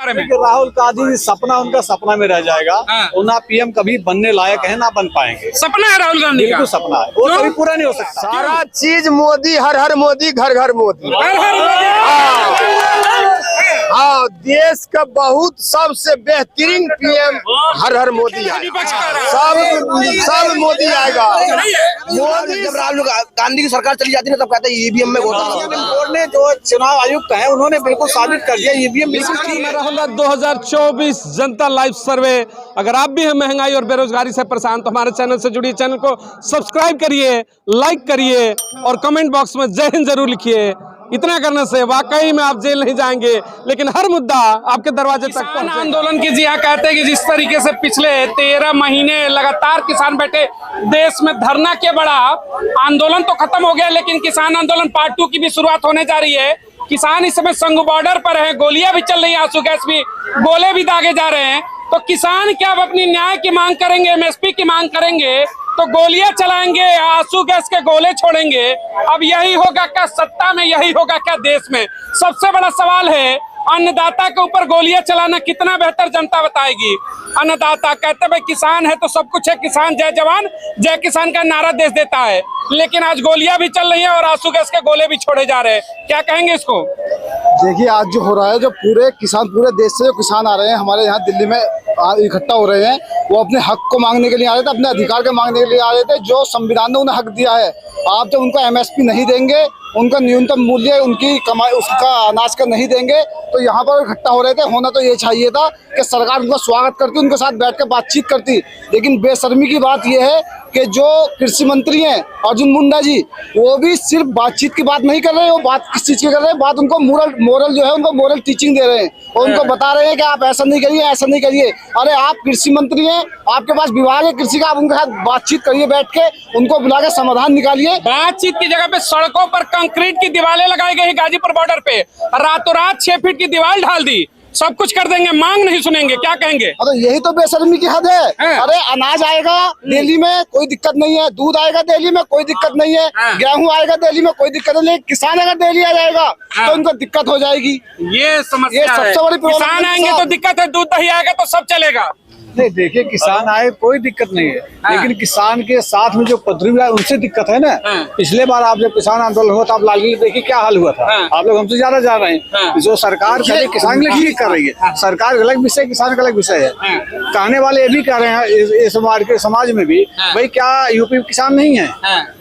राहुल गांधी सपना उनका सपना में रह जाएगा। वो ना पीएम कभी बनने लायक है, ना बन पाएंगे। सपना है राहुल गांधी का, बिल्कुल सपना है, वो कभी पूरा नहीं हो सकता। सारा चीज मोदी, हर हर मोदी, घर घर मोदी। हाँ, देश का बहुत सबसे बेहतरीन पीएम हर हर मोदी आएगा। सब मोदी आएगा। मोदी जब राहुल गांधी की सरकार चली जाती है तब कहते हैं ईवीएम में बोर्ड ने जो चुनाव आयुक्त है उन्होंने बिल्कुल साबित कर दिया ईवीएम बिल्कुल ठीक है। 2024 जनता लाइव सर्वे। अगर आप भी हैं महंगाई और बेरोजगारी से परेशान तो हमारे चैनल से जुड़िए, चैनल को सब्सक्राइब करिए, लाइक करिए और कमेंट बॉक्स में जय हिंद जरूर लिखिए। इतना करने से वाकई में आप जेल नहीं जाएंगे, लेकिन हर मुद्दा आपके दरवाजे तक पहुंचेगा। आंदोलन की जी कहते हैं कि जिस तरीके से पिछले 13 महीने लगातार किसान बैठे देश में धरना के बड़ा आंदोलन तो खत्म हो गया, लेकिन किसान आंदोलन पार्ट 2 की भी शुरुआत होने जा रही है। किसान इस समय संघ बॉर्डर पर है, गोलियां भी चल रही हैं, आंसू गैस भी गोले भी दागे जा रहे हैं। तो किसान क्या अब अपनी न्याय की मांग करेंगे, एमएसपी की मांग करेंगे, तो गोलियां चलाएंगे, आंसू गैस के गोले छोड़ेंगे? अब यही होगा क्या सत्ता में, यही होगा क्या देश में? सबसे बड़ा सवाल है, अन्नदाता के ऊपर गोलियां चलाना कितना बेहतर जनता बताएगी। अन्नदाता कहते भाई किसान है तो सब कुछ है, किसान जय जवान जय किसान का नारा देश देता है, लेकिन आज गोलियां भी चल रही हैं और आंसू गैस के गोले भी छोड़े जा रहे हैं। क्या कहेंगे इसको? देखिए, आज जो हो रहा है, जो पूरे किसान, पूरे देश से जो किसान आ रहे हैं हमारे यहाँ दिल्ली में इकट्ठा हो रहे हैं, वो अपने हक को मांगने के लिए आ रहे थे, अपने अधिकार के मांगने के लिए आ रहे थे, जो संविधान ने उन्हें हक दिया है। आप जब उनको एमएसपी नहीं देंगे, उनका न्यूनतम मूल्य उनकी कमाई उसका अनाज का नहीं देंगे, तो यहाँ पर इकट्ठा हो रहे थे। होना तो ये चाहिए था कि सरकार उनका स्वागत करती, उनके साथ बैठ कर बातचीत करती, लेकिन बेशर्मी की बात यह है कि जो कृषि मंत्री हैं अर्जुन मुंडा जी, वो भी सिर्फ बातचीत की बात नहीं कर रहे हैं। वो बात किस चीज़ की कर रहे हैं? बात उनको मोरल जो है, उनको मोरल टीचिंग दे रहे हैं और उनको बता रहे हैं कि आप ऐसा नहीं करिए, ऐसा नहीं करिए। अरे आप कृषि मंत्री हैं, आपके पास विभाग है कृषि का, आप उनके साथ बातचीत करिए, बैठ के उनको बुला के समाधान निकालिए। बातचीत की जगह पे सड़कों पर कंक्रीट की दीवारें लगाई गई गाजीपुर बॉर्डर पे, रातों रात 6 फीट की दीवार ढाल दी, सब कुछ कर देंगे, मांग नहीं सुनेंगे। क्या कहेंगे? अरे यही तो बेशर्मी की हद है। अरे अनाज आएगा दिल्ली में, कोई दिक्कत नहीं है, दूध आएगा दिल्ली में, कोई दिक्कत नहीं है, गेहूं आएगा दिल्ली में, कोई दिक्कत नहीं है, किसान अगर दिल्ली आ जाएगा तो उनको दिक्कत हो जाएगी। ये समस्या ये सबसे बड़ी प्रॉब्लम। किसान आएंगे तो दिक्कत है, दूध दही आएगा तो सब चलेगा। नहीं, देखिए किसान आए कोई दिक्कत नहीं है, लेकिन किसान के साथ में जो पथरी है उनसे दिक्कत है ना। पिछले बार आप जब किसान आंदोलन हुआ था, आप लालगंज देखिए क्या हाल हुआ था। आप लोग हमसे ज्यादा जा रहे हैं। जो सरकार करे किसान के लिए ठीक कर रही है, सरकार का अलग विषय, किसान का अलग विषय है। कहने वाले ये भी कह रहे हैं इस समाज में भी, भाई क्या यूपी में किसान नहीं है,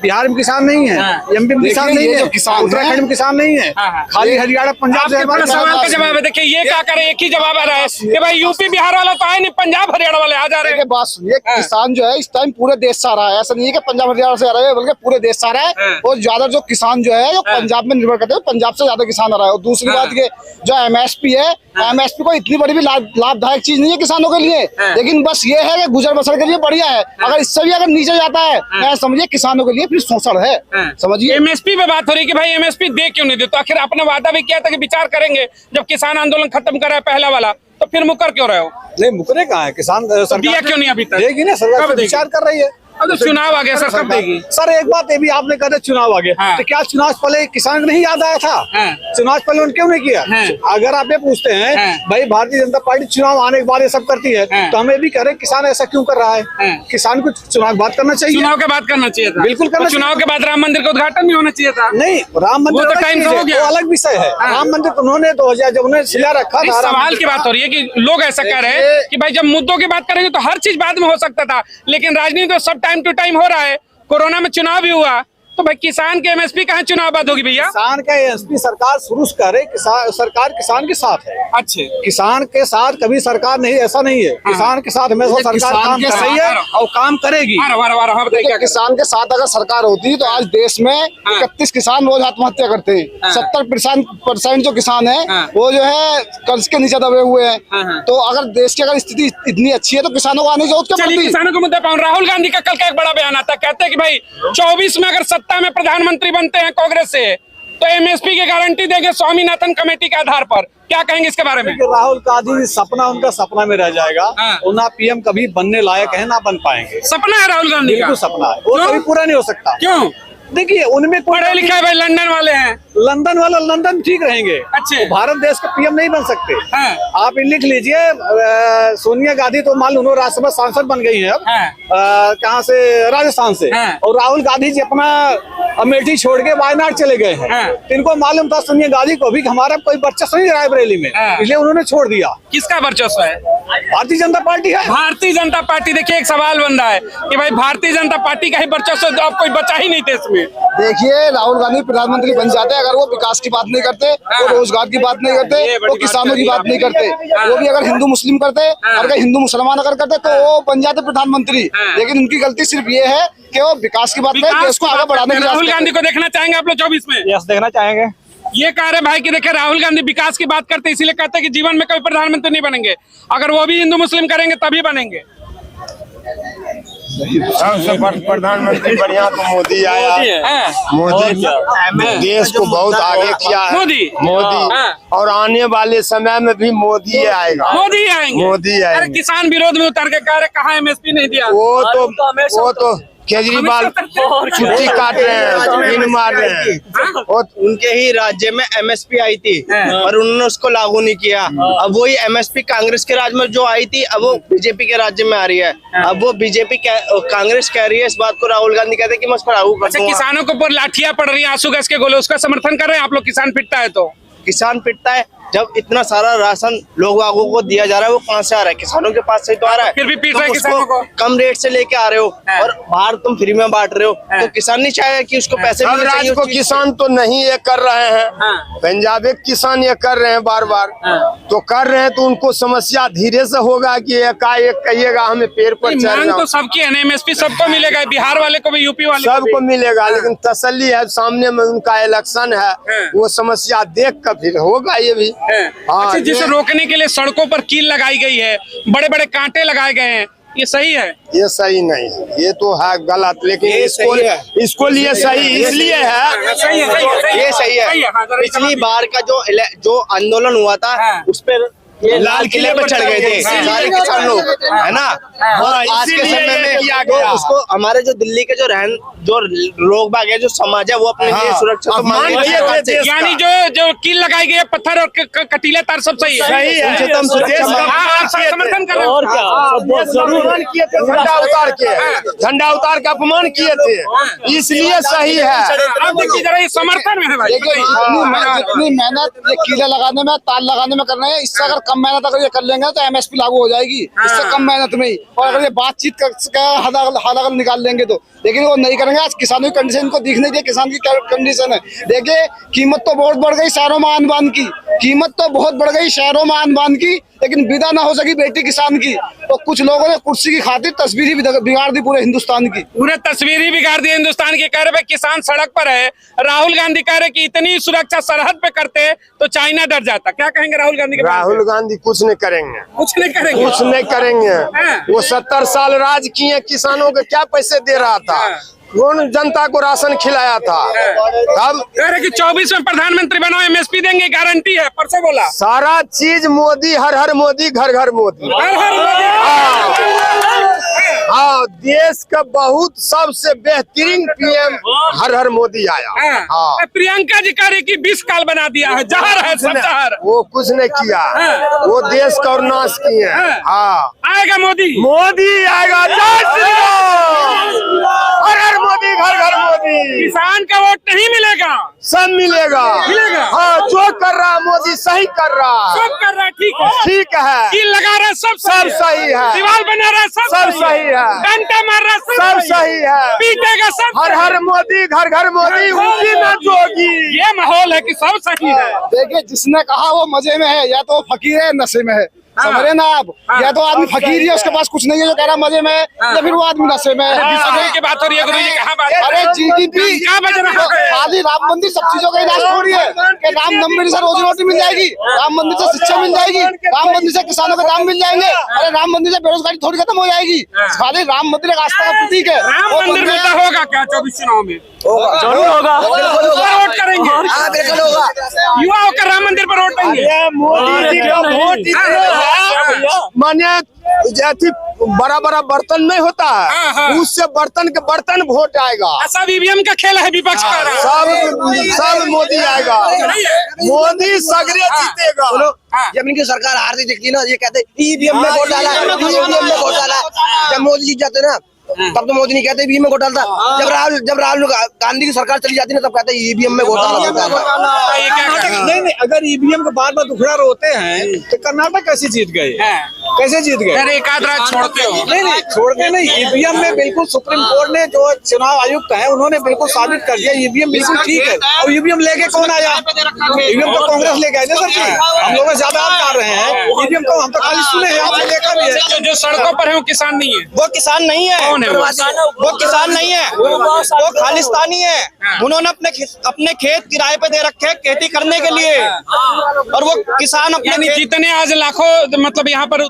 बिहार में किसान नहीं है, एमपी में किसान नहीं है, उत्तराखंड में किसान नहीं है, खाली हरियाणा पंजाब से। सवाल का जवाब है, देखिए ये क्या करे, एक ही जवाब आ रहा है कि भाई यूपी बिहार वाला तो आए नहीं, पंजाब हरियाणा वाले आ जा रहे हैं। बात सुनिए, किसान जो है इस टाइम पूरे देश से आ रहा है, ऐसा नहीं है कि पंजाब हरियाणा से आ रहा है, बल्कि पूरे देश से आ रहा है। और ज्यादा जो किसान जो है, जो पंजाब में निर्भर करते हैं, पंजाब से ज्यादा किसान आ रहा है। और दूसरी बात ये, जो एमएसपी है, एमएसपी को इतनी बड़ी भी लाभदायक चीज नहीं है किसानों के लिए, लेकिन बस ये है कि गुजर बसर के लिए बढ़िया है। अगर इससे भी अगर नीचे जाता है, समझिए किसानों के लिए फिर शोषण है। समझिए, एमएसपी पे बात हो रही है कि भाई एमएसपी दे क्यों नहीं देते? आखिर आपने वादा भी किया था कि विचार करेंगे, जब किसान आंदोलन खत्म करा है पहला वाला, तो फिर मुकर क्यों रहे हो? नहीं, मुकरे कहाँ है? किसान दिया क्यों नहीं अभी तक? देगी ना, सरकार विचार कर रही है। अब तो चुनाव आ गया सर, कब देगी? सर एक बात ये भी आपने कहा चुनाव आ गया, तो क्या चुनाव पहले किसान नहीं याद आया था? चुनाव पहले उन्होंने क्यों नहीं किया? अगर आप ये पूछते हैं भाई भारतीय जनता पार्टी चुनाव आने के बाद ये सब करती है, तो हमें भी कह रहे किसान ऐसा क्यों कर रहा है? किसान को चुनाव बात करना चाहिए, चुनाव के बाद करना चाहिए था, बिल्कुल करना। चुनाव के बाद राम मंदिर का उद्घाटन भी होना चाहिए था। नहीं, राम मंदिर तो टाइम हो गया, अलग विषय है। राम मंदिर तो उन्होंने 2000 जब उन्होंने शिला रखा था। सवाल की बात हो रही है कि लोग ऐसा कह रहे हैं कि भाई जब मुद्दों की बात करेंगे तो हर चीज बाद में हो सकता था, लेकिन राजनीति तो सब टाइम टू टाइम हो रहा है। कोरोना में चुनाव भी हुआ, तो भाई किसान के एमएसपी कहाँ चुनाव बाद होगी भैया? किसान का एमएसपी सरकार शुरू से करे, सरकार किसान के साथ है। अच्छे, किसान के साथ कभी सरकार नहीं, ऐसा नहीं है। किसान के साथ हमेशा सरकार काम कर रही है और काम करेगी। किसान के साथ अगर सरकार होती तो आज देश में 31 किसान रोज आत्महत्या करते हैं। 70% जो किसान है वो जो है कर्ज के नीचे दबे हुए हैं। तो अगर देश की अगर स्थिति इतनी अच्छी है तो किसानों को आने की जरूरत क्या पड़ती? किसानों को मुद्दे पर राहुल गांधी का कल का एक बड़ा बयान आता, कहते हैं कि भाई 24 में अगर सत्ता में प्रधानमंत्री बनते हैं कांग्रेस से, तो एमएसपी की गारंटी देंगे स्वामीनाथन कमेटी के आधार पर। क्या कहेंगे इसके बारे में? राहुल गांधी सपना उनका सपना में रह जाएगा। वो ना पीएम कभी बनने लायक है, ना बन पाएंगे। सपना है राहुल गांधी का, बिल्कुल सपना है, वो कभी पूरा नहीं हो सकता। क्यों? देखिए उनमें पढ़े लिखे भाई लंदन वाले हैं। लंदन वाला लंदन ठीक रहेंगे, अच्छे। भारत देश के पीएम नहीं बन सकते। हाँ। आप लिख लीजिए, सोनिया गांधी तो मान लो उन्होंने राज्यसभा सांसद बन गई है अब। हाँ। कहाँ से? राजस्थान से। हाँ। और राहुल गांधी जी अपना अमेठी छोड़ के वायनाड चले गए हैं। हाँ। तो इनको मालूम था सोनिया गांधी को भी हमारा कोई वर्चस्व नहीं रहा है बरेली में, हाँ। इसलिए उन्होंने छोड़ दिया। किसका वर्चस्व है? भारतीय जनता पार्टी है। भारतीय जनता पार्टी। देखिए एक सवाल बन रहा है कि भाई भारतीय जनता पार्टी का ही वर्चस्व, तो अब कोई बचा ही नहीं देश में। देखिए राहुल गांधी प्रधानमंत्री बन जाते अगर वो विकास की बात नहीं करते, वो रोजगार की बात नहीं करते, वो किसानों की बात नहीं करते, वो भी अगर हिंदू मुस्लिम करते और अगर हिंदू मुसलमान अगर करते तो वो बन जाते प्रधानमंत्री। लेकिन उनकी गलती सिर्फ ये है कि वो विकास की बात नहीं, देश को आगे बढ़ाने की। राहुल गांधी को देखना चाहेंगे आप लोग 24 में? यस, देखना चाहेंगे। ये कह रहे भाई कि देखिए राहुल गांधी विकास की बात करते इसीलिए कहते हैं कि जीवन में कभी प्रधानमंत्री नहीं बनेंगे, अगर वो भी हिंदू मुस्लिम करेंगे तभी बनेंगे। सबसे प्रधानमंत्री बढ़िया तो मोदी आया। मोदी देश को बहुत आगे किया है। मोदी और आने वाले समय में भी मोदी आएगा। मोदी आएंगे। मोदी अरे आएंगे। किसान विरोध में उतर के कह रहे कहाँ MSP नहीं दिया। वो तो केजरीवाल छुट्टी काट रहे हैं, दिन मार रहे हैं। और उनके ही राज्य में MSP आई थी और उन्होंने उसको लागू नहीं किया। अब वही MSP कांग्रेस के राज्य में जो आई थी अब वो बीजेपी के राज्य में आ रही है। अब वो बीजेपी कांग्रेस कह रही है इस बात को, राहुल गांधी कहते हैं कि मैं उसको लागू कर दूंगा। किसानों के ऊपर लाठियां पड़ रही है, आंसू गैस के गोले, उसका समर्थन कर रहे हैं आप लोग? किसान पिटता है तो किसान पिटता है। जब इतना सारा राशन लोग बागों को दिया जा रहा है वो कहाँ से आ रहा है? किसानों के पास से तो आ रहा है। फिर भी पीट रहे तुम किसानों उसको को। कम रेट से लेके आ रहे हो और बाहर तुम फ्री में बांट रहे हो, तो किसान नहीं चाहेगा कि उसको पैसे मिलने चाहिए राज्य उस को चीज किसान तो नहीं ये कर रहे हैं, पंजाब के किसान ये कर रहे हैं बार बार, तो कर रहे हैं तो उनको समस्या धीरे से होगा कि एकाएक कहिएगा हमें पेड़ पर चढ़ मांग जाओ। तो सबकी है ना, MSP सबको मिलेगा, बिहार वाले को भी, यूपी वाले को सबको भी। मिलेगा, लेकिन तसल्ली है सामने में उनका इलेक्शन है, वो समस्या देख कर फिर होगा ये भी। अच्छा, जिसे रोकने के लिए सड़कों पर कील लगाई गई है, बड़े बड़े कांटे लगाए गए हैं, ये सही है? ये सही नहीं है, ये तो है गलत, लेकिन ये इसको सही है। इसको लिए सही इसलिए है। सही है, ये सही है। पिछली बार का जो आंदोलन हुआ था उस पर ये लाल किले पर चढ़ गए थे सारे किसान लोग, है ना। और आज के समय में किया तो गया। उसको हमारे जो दिल्ली के जो लोग बाग है, जो समाज है, वो अपने लिए सुरक्षा तो मांग रही है। यानी जो कील लगाई गई है, पत्थर और कटीले तार सब सही है। सही है, उनसे तो हम समर्थन कर रहे हैं। और क्या अपमान किए थे, झंडा उतार के अपमान किए थे, इसलिए सही है। अब देखिए जरा ये समर्थन में है भाई। जितनी मेहनत ये कीला लगाने में, तार लगाने में कर रहे हैं, इससे अगर कम मेहनत अगर ये कर लेंगे तो MSP लागू हो जाएगी, इससे कम मेहनत में ही। और अगर ये बातचीत कर हद निकाल लेंगे तो, लेकिन वो नहीं करेंगे। आज किसानों की कंडीशन को दिखने दिए, किसान की क्या कंडीशन है देखिए। कीमत तो बहुत बढ़ गई शहरों में आन बान की, कीमत तो बहुत बढ़ गई शहरों में आन बान की, लेकिन विदा ना हो सकी बेटी किसान की। तो कुछ लोगों ने कुर्सी की खातिर तस्वीर ही बिगाड़ दी पूरे हिंदुस्तान की। पूरे तस्वीर ही बिगाड़ दी हिंदुस्तान की। कह रहे किसान सड़क पर है, राहुल गांधी कह रहे कि इतनी सुरक्षा सरहद पे करते तो चाइना डर जाता। क्या कहेंगे राहुल गांधी के? राहुल गांधी कुछ नहीं करेंगे, कुछ नहीं करेंगे, कुछ नहीं करेंगे। वो 70 साल राज किए, किसानों को क्या पैसे दे रहा था? कौन जनता को राशन खिलाया था? तब कह रहे कि 24 में प्रधानमंत्री बनाओ, MSP देंगे, गारंटी है, परसों बोला। सारा चीज मोदी, हर हर मोदी, घर घर मोदी। हर हर मोदी। हाँ, देश का बहुत सबसे बेहतरीन PM हर हर मोदी आया। हाँ, प्रियंका जी कह रही कि 20 काल बना दिया है, जहर है सब जहर। वो कुछ नहीं किया, वो देश का और नाश किए। हाँ, आएगा मोदी, मोदी आएगा। जय श्री राम। हर हर मोदी, घर घर मोदी। किसान का वोट नहीं मिलेगा, सब मिलेगा। हाँ, जो कर रहा मोदी सही कर रहा है, सब कर रहा है, ठीक है, ठीक है। कील लगा रहा है, सब सही है। दीवार बना रहा है, सब सही है। डंडा मार रहा है, सब सही है। पीटेगा सब। हर हर मोदी, घर घर मोदी, उसी में जोगी। ये माहौल है कि सब सही है। देखिए, जिसने कहा वो मजे में है, या तो फकीर है नशे में है, समझे ना आप। या तो आदमी फकीर ही है, उसके पास कुछ नहीं है जो कह रहा मजे में है, या फिर वो आदमी नशे में है। की बात हो रही है गुरु जी, कहाँ बात? अरे GDP क्या बज रहा है? खाली राम मंदिर सब चीजों का इलाज थोड़ी है कि राम मंदिर से रोजी रोटी मिल जाएगी, राम मंदिर से शिक्षा मिल जाएगी, राम मंदिर से किसानों का दाम मिल जाएंगे। अरे राम मंदिर से बेरोजगारी थोड़ी खत्म हो जाएगी। खाली राम मंदिर एक आस्था का प्रतीक है। राम मंदिर में तो होगा क्या 24 चुनाव में? जरूर होगा, वोट करेंगे, बिल्कुल होगा। युवा होकर राम मंदिर पर वोट देंगे। मोदी जी का वोट माने बड़ा बड़ा बर्तन नहीं होता है, उससे बर्तन के बर्तन वोट आएगा। सब ईवीएम का खेल है, विपक्ष का सब मोदी आएगा, मोदी सगरे जीतेगा। जब इनकी सरकार हारती दिखती ना, ये कहते ईवीएम में वोट डाला, ईवीएम में वोट डाला। जब मोदी जीत जाते ना तब तो मोदी नहीं कहते ईवीएम में वोट डालता। जब राहुल गांधी की सरकार चली जाती ना तब कहते ईवीएम में वोट डाला। नहीं, अगर ईवीएम को बार बार दुखड़ा रोते हैं तो कर्नाटक कैसे जीत गए? कैसे जीत गए? एक आध रात छोड़ते हो? नहीं, छोड़ते नहीं। ईवीएम में बिल्कुल सुप्रीम कोर्ट ने, जो चुनाव आयुक्त है, उन्होंने बिल्कुल साबित कर दिया ईवीएम बिल्कुल ठीक है। और ईवीएम लेके कौन आया? ईवीएम तो कांग्रेस लेके आए ना सर। हम लोग ज्यादा कर रहे हैं ईवीएम को, हम तो खाली सुने हैं, आपसे देखा भी है। जो सड़कों पर है वो किसान नहीं है? वो किसान नहीं है। कौन है वो किसान नहीं है, वो खालिस्तानी है। उन्होंने अपने खेत किराए पे दे रखे हैं खेती करने के लिए, और वो किसान अपने जितने आज लाखों मतलब यहाँ पर